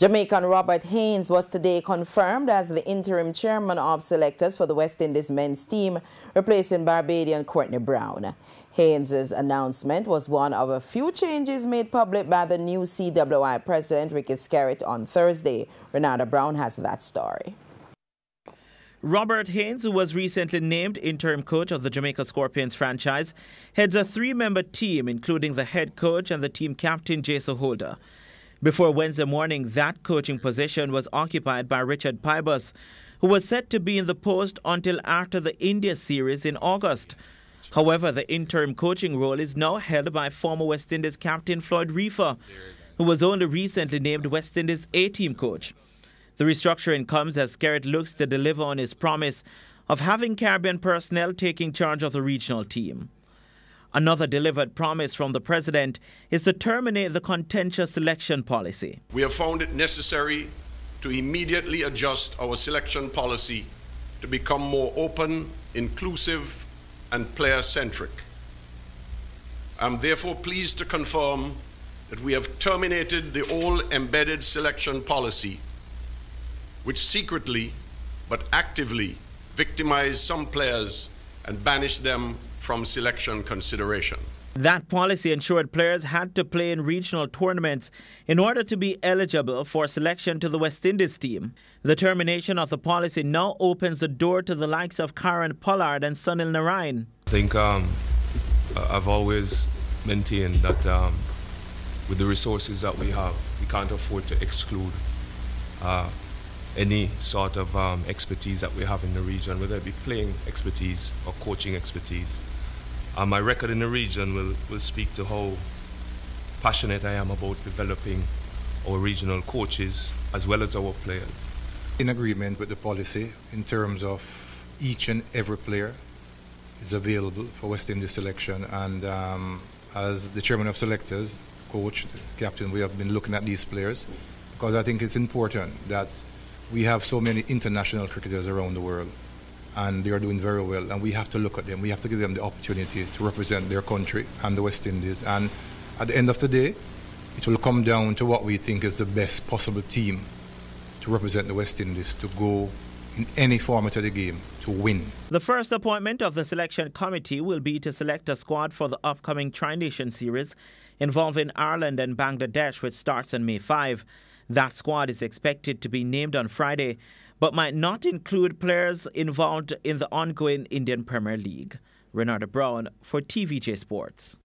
Jamaican Robert Haynes was today confirmed as the interim chairman of selectors for the West Indies men's team, replacing Barbadian Courtney Brown. Haynes' announcement was one of a few changes made public by the new CWI president, Ricky Skerritt, on Thursday. Renata Brown has that story. Robert Haynes, who was recently named interim coach of the Jamaica Scorpions franchise, heads a three-member team, including the head coach and the team captain, Jason Holder. Before Wednesday morning, that coaching position was occupied by Richard Pybus, who was set to be in the post until after the India series in August. However, the interim coaching role is now held by former West Indies captain Floyd Reefer, who was only recently named West Indies A-team coach. The restructuring comes as Skerritt looks to deliver on his promise of having Caribbean personnel taking charge of the regional team. Another delivered promise from the president is to terminate the contentious selection policy. We have found it necessary to immediately adjust our selection policy to become more open, inclusive, and player-centric. I'm therefore pleased to confirm that we have terminated the old embedded selection policy, which secretly but actively victimized some players and banished them from selection consideration. That policy ensured players had to play in regional tournaments in order to be eligible for selection to the West Indies team. The termination of the policy now opens the door to the likes of Karen Pollard and Sunil Narayan. I think I've always maintained that with the resources that we have, we can't afford to exclude any sort of expertise that we have in the region, whether it be playing expertise or coaching expertise. My record in the region will speak to how passionate I am about developing our regional coaches as well as our players. In agreement with the policy in terms of each and every player is available for West Indies selection, and as the chairman of selectors, coach, captain, we have been looking at these players because I think it's important that we have so many international cricketers around the world, and they are doing very well, and we have to look at them. We have to give them the opportunity to represent their country and the West Indies. And at the end of the day, it will come down to what we think is the best possible team to represent the West Indies, to go in any format of the game to win. The first appointment of the selection committee will be to select a squad for the upcoming Tri-Nation series involving Ireland and Bangladesh, which starts on May 5. That squad is expected to be named on Friday, but might not include players involved in the ongoing Indian Premier League. Renata Brown for TVJ Sports.